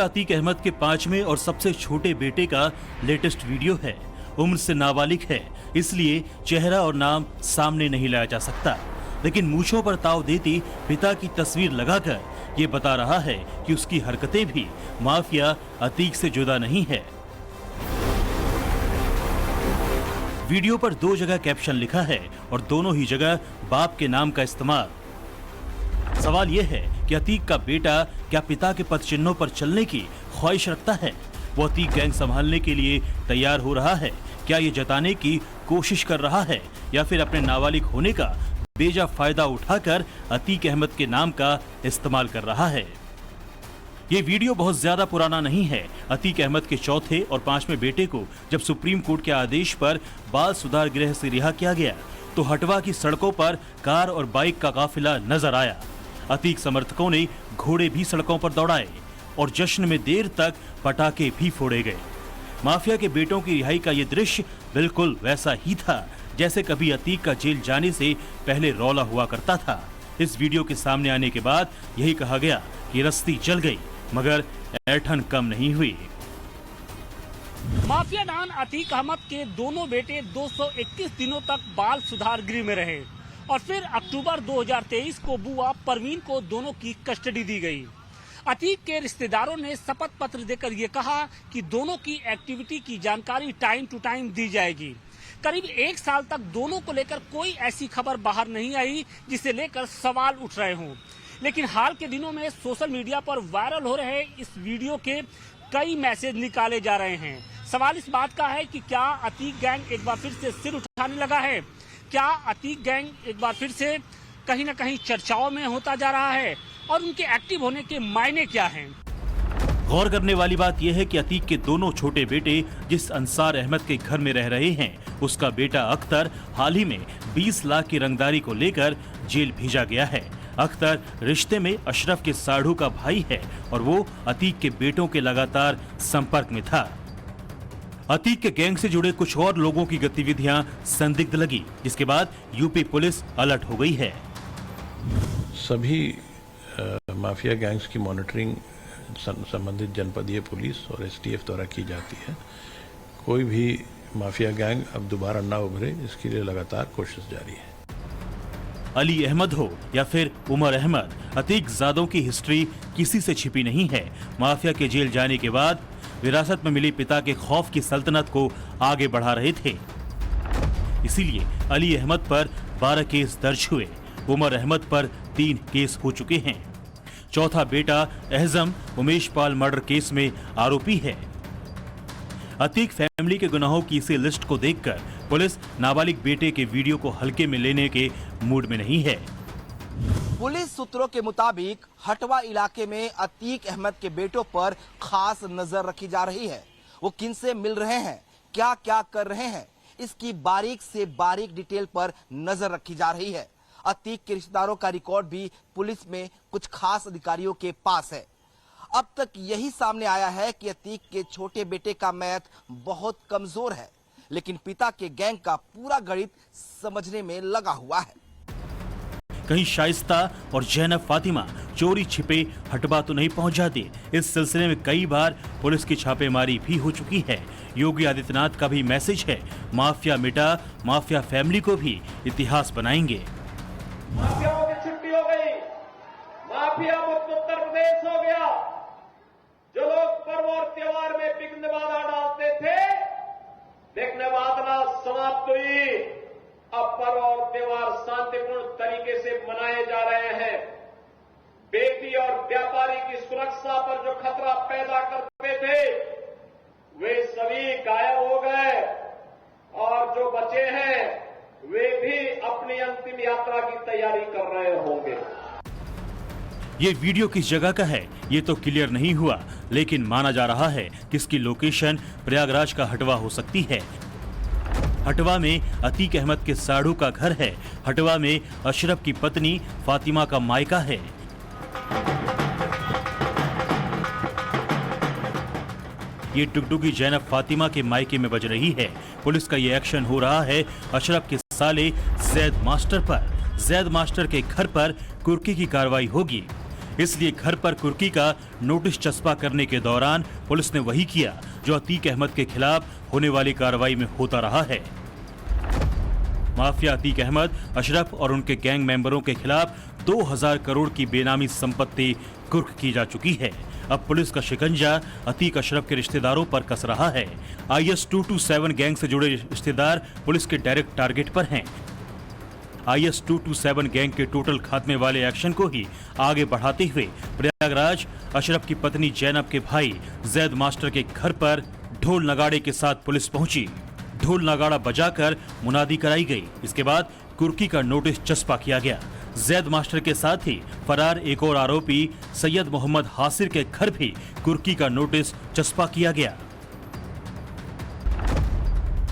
अतीक अहमद के 5वें और सबसे छोटे बेटे का लेटेस्ट वीडियो है। उम्र से नाबालिग है, इसलिए चेहरा और नाम सामने नहीं लाया जा सकता, लेकिन मूंछों पर ताव देती पिता की तस्वीर लगाकर ये बता रहा है कि उसकी हरकतें भी माफिया अतीक से जुदा नहीं है। वीडियो पर 2 जगह कैप्शन लिखा है और दोनों ही जगह बाप के नाम का इस्तेमाल। सवाल यह है कि अतीक का बेटा क्या पिता के पद चिन्हों पर चलने की ख्वाहिश रखता है? वो अतीक गैंग संभालने के लिए तैयार हो रहा है? क्या ये जताने की कोशिश कर रहा है या फिर अपने नाबालिग होने का बेजा फायदा उठाकर अतीक अहमद के नाम का इस्तेमाल कर रहा है? ये वीडियो बहुत ज्यादा पुराना नहीं है। अतीक अहमद के चौथे और 5वें बेटे को जब सुप्रीम कोर्ट के आदेश पर बाल सुधार गृह से रिहा किया गया तो हटवा की सड़कों पर कार और बाइक का काफिला नजर आया। अतीक समर्थकों ने घोड़े भी सड़कों पर दौड़ाए और जश्न में देर तक पटाखे भी फोड़े गए। माफिया के बेटों की रिहाई का ये दृश्य बिल्कुल वैसा ही था जैसे कभी अतीक का जेल जाने से पहले रौला हुआ करता था। इस वीडियो के सामने आने के बाद यही कहा गया कि रस्ती चल गई, मगर ऐठन कम नहीं हुई। माफिया डॉन अतीक अहमद के दोनों बेटे 231 दिनों तक बाल सुधार गृह में रहे और फिर अक्टूबर 2023 को बुआ परवीन को दोनों की कस्टडी दी गई। अतीक के रिश्तेदारों ने शपथ पत्र देकर ये कहा कि दोनों की एक्टिविटी की जानकारी टाइम टू टाइम दी जाएगी। करीब 1 साल तक दोनों को लेकर कोई ऐसी खबर बाहर नहीं आई जिसे लेकर सवाल उठ रहे हों, लेकिन हाल के दिनों में सोशल मीडिया पर वायरल हो रहे इस वीडियो के कई मैसेज निकाले जा रहे हैं। सवाल इस बात का है कि क्या अतीक गैंग एक बार फिर से सिर उठाने लगा है? क्या अतीक गैंग एक बार फिर से कहीं न कहीं चर्चाओं में होता जा रहा है और उनके एक्टिव होने के मायने क्या हैं? गौर करने वाली बात यह है कि अतीक के दोनों छोटे बेटे जिस अंसार अहमद के घर में रह रहे हैं, उसका बेटा अख्तर हाल ही में 20 लाख की रंगदारी को लेकर जेल भेजा गया है। अख्तर रिश्ते में अशरफ के साढ़ू का भाई है और वो अतीक के बेटों के लगातार संपर्क में था। अतीक के गैंग से जुड़े कुछ और लोगों की गतिविधियां संदिग्ध लगी, जिसके बाद यूपी पुलिस अलर्ट हो गई है। सभी माफिया गैंग्स की मॉनिटरिंग संबंधित जनपदीय पुलिस और एसटीएफ द्वारा की जाती है। कोई भी माफिया गैंग अब दोबारा ना उभरे, इसके लिए लगातार कोशिश जारी है। अली अहमद हो या फिर उमर अहमद, अतीक ज़ादों की हिस्ट्री किसी से छिपी नहीं है। माफिया के जेल जाने के बाद विरासत में मिली पिता के खौफ की सल्तनत को आगे बढ़ा रहे थे। इसीलिए अली अहमद पर 12 केस दर्ज हुए। उमर अहमद पर 3 केस हो चुके हैं। चौथा बेटा एहजम उमेश पाल मर्डर केस में आरोपी है। अतीक फैमिली के गुनाहों की इसी लिस्ट को देखकर पुलिस नाबालिग बेटे के वीडियो को हल्के में लेने के मूड में नहीं है। पुलिस सूत्रों के मुताबिक हटवा इलाके में अतीक अहमद के बेटों पर खास नजर रखी जा रही है। वो किनसे मिल रहे हैं, क्या क्या कर रहे हैं, इसकी बारीक से बारीक डिटेल पर नजर रखी जा रही है। अतीक के रिश्तेदारों का रिकॉर्ड भी पुलिस में कुछ खास अधिकारियों के पास है। अब तक यही सामने आया है कि अतीक के छोटे बेटे का मैथ बहुत कमजोर है, लेकिन पिता के गैंग का पूरा गणित समझने में लगा हुआ है। कहीं शाइस्ता और जैनब फातिमा चोरी छिपे हटवा तो नहीं पहुंच जाते। इस सिलसिले में कई बार पुलिस की छापेमारी भी हो चुकी है। योगी आदित्यनाथ का भी मैसेज है, माफिया मिटा, माफिया फैमिली को भी इतिहास बनाएंगे। माफियाओं की छुट्टी हो गई, माफिया मुक्त उत्तर प्रदेश हो गया। जो लोग पर्व और त्योहार में विघ्न बाधा डालते थे, विघ्न बाधा समाप्त हुई। अब पर्व और त्योहार शांतिपूर्ण तरीके से मनाए जा रहे हैं। बेटी और व्यापारी की सुरक्षा पर जो खतरा पैदा करते थे, वे सभी गायब हो गए और जो बचे हैं वे भी अपनी अंतिम यात्रा की तैयारी कर रहे होंगे। ये वीडियो किस जगह का है ये तो क्लियर नहीं हुआ, लेकिन माना जा रहा है कि इसकी लोकेशन प्रयागराज का हटवा हो सकती है। हटवा में अतीक अहमद के साढ़ू का घर है। हटवा में अशरफ की पत्नी फातिमा का मायका है। ये टुकटुकी जैनब फातिमा के मायके में बज रही है। पुलिस का ये एक्शन हो रहा है अशरफ के साले जैद मास्टर पर। जैद मास्टर के घर पर कुर्की की कार्रवाई होगी। इसलिए घर पर कुर्की का नोटिस चस्पा करने के दौरान पुलिस ने वही किया जो अतीक अहमद के खिलाफ होने वाली कार्रवाई में होता रहा है। माफिया अतीक अहमद, अशरफ और उनके गैंग मेंबरों के खिलाफ 2000 करोड़ की बेनामी संपत्ति कुर्क की जा चुकी है। अब पुलिस का शिकंजा अतीक अशरफ के रिश्तेदारों पर कस रहा है। IS 227 गैंग से जुड़े रिश्तेदार पुलिस के डायरेक्ट टारगेट पर हैं। IS 227 गैंग के टोटल खात्मे वाले एक्शन को ही आगे बढ़ाते हुए प्रयागराज अशरफ की पत्नी जैनब के भाई जैद मास्टर के घर पर ढोल नगाड़े के साथ पुलिस पहुंची। ढोल नगाड़ा बजाकर मुनादी कराई गई। इसके बाद कुर्की का नोटिस चस्पा किया गया। जैद मास्टर के साथ ही फरार एक और आरोपी सैयद मोहम्मद हासिर के घर भी कुर्की का नोटिस चस्पा किया गया।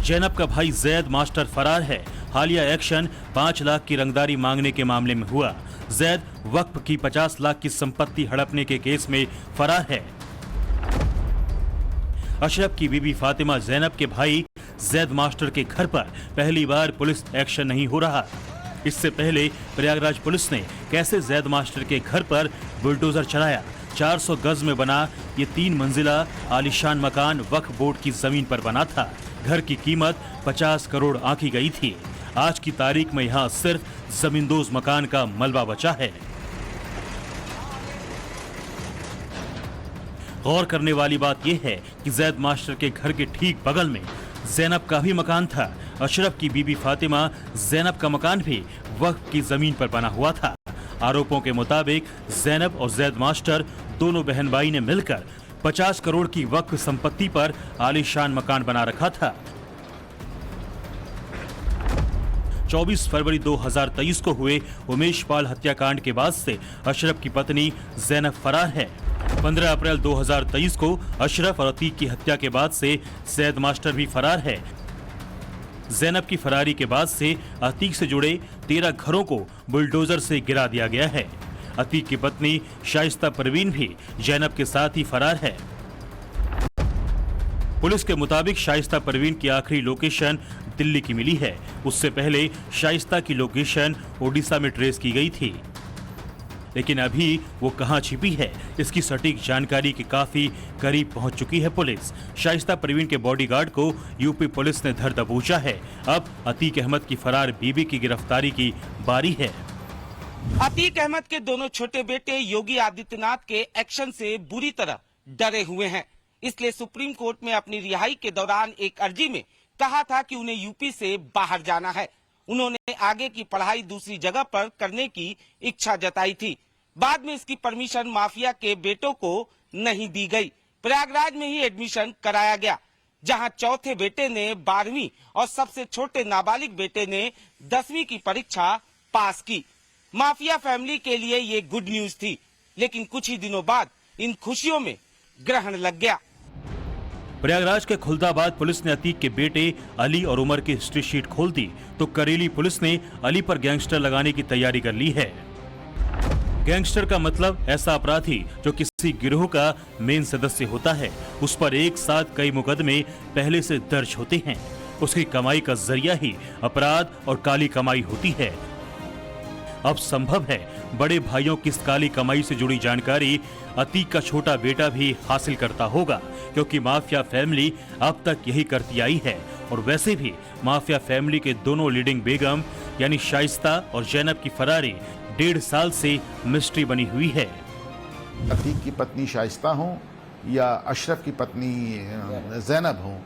जैनब का भाई जैद मास्टर फरार है। हालिया एक्शन 5 लाख की रंगदारी मांगने के मामले में हुआ। जैद वक्फ की 50 लाख की संपत्ति हड़पने के केस में फरार है। अशरफ की बीबी फातिमा जैनब के भाई जैद मास्टर के घर पर पहली बार पुलिस एक्शन नहीं हो रहा। इससे पहले प्रयागराज पुलिस ने कैसे जैद मास्टर के घर पर बुलडोजर चलाया। 400 गज में बना ये 3 मंजिला आलीशान मकान वक्फ बोर्ड की जमीन पर बना था। घर की कीमत 50 करोड़ आंकी गई थी। आज की तारीख में यहाँ सिर्फ जमींदोज मकान का मलबा बचा है। गौर करने वाली बात यह है कि जैद मास्टर के घर के ठीक बगल में जैनब का भी मकान था। अशरफ की बीबी फातिमा जैनब का मकान भी वक्फ की जमीन पर बना हुआ था। आरोपों के मुताबिक जैनब और जैद मास्टर दोनों बहन भाई ने मिलकर 50 करोड़ की वक्फ संपत्ति पर आलीशान मकान बना रखा था। 24 फरवरी 2023 को हुए उमेश पाल हत्याकांड के बाद से अशरफ की पत्नी जैनब फरार है। 15 अप्रैल 2023 को अशरफ और अतीक की हत्या के बाद से जैद मास्टर भी फरार है। जैनब की फरारी के बाद से अतीक से जुड़े 13 घरों को बुलडोजर से गिरा दिया गया है। अतीक की पत्नी शाइस्ता परवीन भी जैनब के साथ ही फरार है। पुलिस के मुताबिक शाइस्ता परवीन की आखिरी लोकेशन दिल्ली की मिली है। उससे पहले शाइस्ता की लोकेशन ओडिशा में ट्रेस की गई थी, लेकिन अभी वो कहां छिपी है इसकी सटीक जानकारी के काफी करीब पहुंच चुकी है पुलिस। शाइस्ता परवीन के बॉडीगार्ड को यूपी पुलिस ने धर दबोचा है। अब अतीक अहमद की फरार बीबी की गिरफ्तारी की बारी है। अतीक अहमद के दोनों छोटे बेटे योगी आदित्यनाथ के एक्शन से बुरी तरह डरे हुए हैं। इसलिए सुप्रीम कोर्ट में अपनी रिहाई के दौरान एक अर्जी में कहा था कि उन्हें यूपी से बाहर जाना है। उन्होंने आगे की पढ़ाई दूसरी जगह पर करने की इच्छा जताई थी। बाद में इसकी परमिशन माफिया के बेटों को नहीं दी गई। प्रयागराज में ही एडमिशन कराया गया, जहां चौथे बेटे ने 12वीं और सबसे छोटे नाबालिग बेटे ने 10वीं की परीक्षा पास की। माफिया फैमिली के लिए ये गुड न्यूज थी, लेकिन कुछ ही दिनों बाद इन खुशियों में ग्रहण लग गया। प्रयागराज के खुलदाबाद पुलिस ने अतीक के बेटे अली और उमर की हिस्ट्री शीट खोल दी तो करेली पुलिस ने अली पर गैंगस्टर लगाने की तैयारी कर ली है। गैंगस्टर का मतलब ऐसा अपराधी जो किसी गिरोह का मेन सदस्य होता है। उस पर एक साथ कई मुकदमे पहले से दर्ज होते हैं। उसकी कमाई का जरिया ही अपराध और काली कमाई होती है। अब संभव है बड़े भाइयों की इस काली कमाई से जुड़ी जानकारी अतीक का छोटा बेटा भी हासिल करता होगा, क्योंकि माफिया फैमिली अब तक यही करती आई है। और वैसे भी माफिया फैमिली के दोनों लीडिंग बेगम यानी शाइस्ता और जैनब की फरारी 1.5 साल से मिस्ट्री बनी हुई है। अतीक की पत्नी शाइस्ता हो या अशरफ की पत्नी जैनब हो,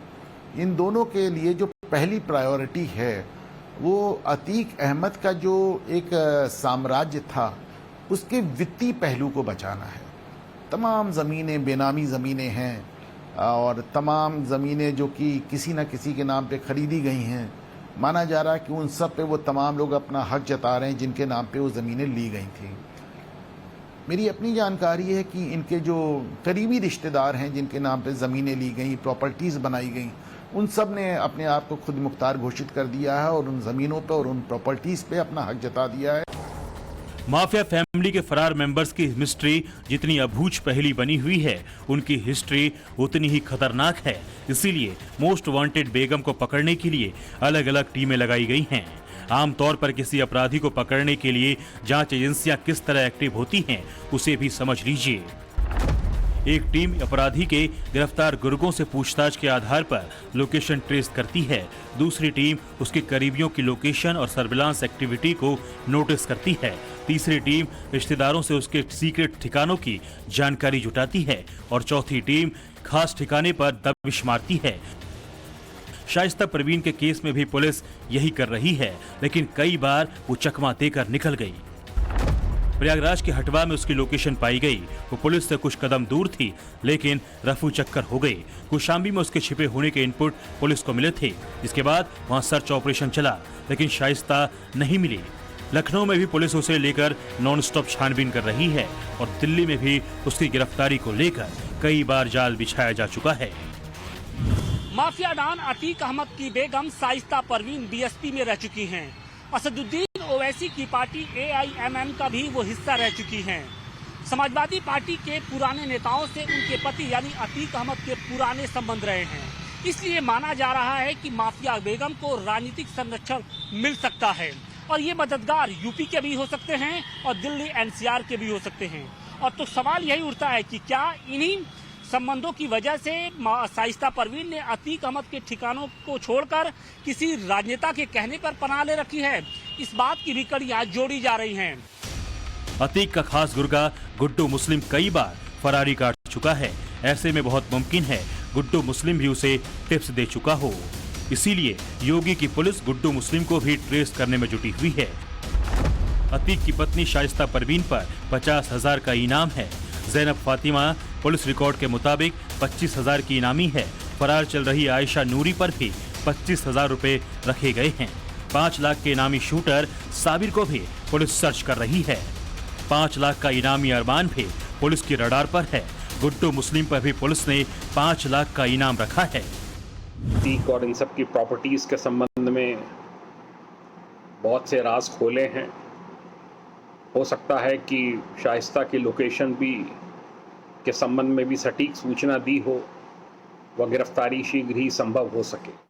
इन दोनों के लिए जो पहली प्रायोरिटी है वो अतीक अहमद का जो एक साम्राज्य था उसके वित्तीय पहलू को बचाना है। तमाम ज़मीनें बेनामी ज़मीनें हैं और तमाम ज़मीनें जो कि किसी न किसी के नाम पे खरीदी गई हैं। माना जा रहा है कि उन सब पे वो तमाम लोग अपना हक जता रहे हैं जिनके नाम पे वो ज़मीनें ली गई थी। मेरी अपनी जानकारी है कि इनके जो करीबी रिश्तेदार हैं जिनके नाम पे ज़मीनें ली गई, प्रॉपर्टीज़ बनाई गई, उन सब ने अपने आप को खुद मुख्तार घोषित कर दिया है और उन ज़मीनों पर और उन प्रॉपर्टीज़ पे अपना हक जता दिया है। माफिया फैमिली के फरार मेंबर्स की मिस्ट्री जितनी अबूझ पहेली बनी हुई है, उनकी हिस्ट्री उतनी ही खतरनाक है। इसीलिए मोस्ट वांटेड बेगम को पकड़ने के लिए अलग अलग टीमें लगाई गई हैं। आमतौर पर किसी अपराधी को पकड़ने के लिए जांच एजेंसियां किस तरह एक्टिव होती हैं, उसे भी समझ लीजिए। एक टीम अपराधी के गिरफ्तार गुर्गों से पूछताछ के आधार पर लोकेशन ट्रेस करती है। दूसरी टीम उसके करीबियों की लोकेशन और सर्विलांस एक्टिविटी को नोटिस करती है। तीसरी टीम रिश्तेदारों से उसके सीक्रेट ठिकानों की जानकारी जुटाती है और चौथी टीम खास ठिकाने पर दबिश मारती है। शाइस्ता परवीन के केस में भी पुलिस यही कर रही है, लेकिन कई बार वो चकमा देकर निकल गई। प्रयागराज के हटवा में उसकी लोकेशन पाई गई। वो पुलिस से कुछ कदम दूर थी, लेकिन रफू चक्कर हो गई। कौशाम्बी में उसके छिपे होने के इनपुट पुलिस को मिले थे, जिसके बाद वहां सर्च ऑपरेशन चला, लेकिन शाइस्ता नहीं मिली। लखनऊ में भी पुलिस उसे लेकर नॉन स्टॉप छानबीन कर रही है और दिल्ली में भी उसकी गिरफ्तारी को लेकर कई बार जाल बिछाया जा चुका है। माफिया डॉन अतीक अहमद की बेगम शाइस्ता परवीन बीएसपी में रह चुकी हैं। असदुद्दीन ओवैसी की पार्टी AIMM का भी वो हिस्सा रह चुकी हैं। समाजवादी पार्टी के पुराने नेताओं से उनके पति यानी अतीक अहमद के पुराने संबंध रहे हैं। इसलिए माना जा रहा है कि माफिया बेगम को राजनीतिक संरक्षण मिल सकता है और ये मददगार यूपी के भी हो सकते हैं और दिल्ली NCR के भी हो सकते हैं। और तो सवाल यही उठता है कि क्या इन्हीं संबंधों की वजह से शाइस्ता परवीन ने अतीक अहमद के ठिकानों को छोड़कर किसी राजनेता के कहने पर पनाह ले रखी है? इस बात की भी कड़ियां जोड़ी जा रही हैं। अतीक का खास गुर्गा गुड्डू मुस्लिम कई बार फरारी काट चुका है। ऐसे में बहुत मुमकिन है गुड्डू मुस्लिम भी उसे टिप्स दे चुका हो। इसीलिए योगी की पुलिस गुड्डू मुस्लिम को भी ट्रेस करने में जुटी हुई है। अतीक की पत्नी शाइस्ता परवीन पर 50,000 का इनाम है। ज़ैनब फातिमा पुलिस रिकॉर्ड के मुताबिक 25,000 की इनामी है। फरार चल रही आयशा नूरी पर भी 25,000 रुपए रखे गए हैं। 5 लाख के इनामी शूटर साबिर को भी पुलिस सर्च कर रही है। 5 लाख का इनामी अरमान भी पुलिस की रडार पर है। गुड्डू मुस्लिम पर भी पुलिस ने 5 लाख का इनाम रखा है। अतीक और इन सब की प्रॉपर्टीज के संबंध में बहुत से राज खोले हैं। हो सकता है कि शाइस्ता की लोकेशन भी के संबंध में भी सटीक सूचना दी हो, वह गिरफ्तारी शीघ्र ही संभव हो सके।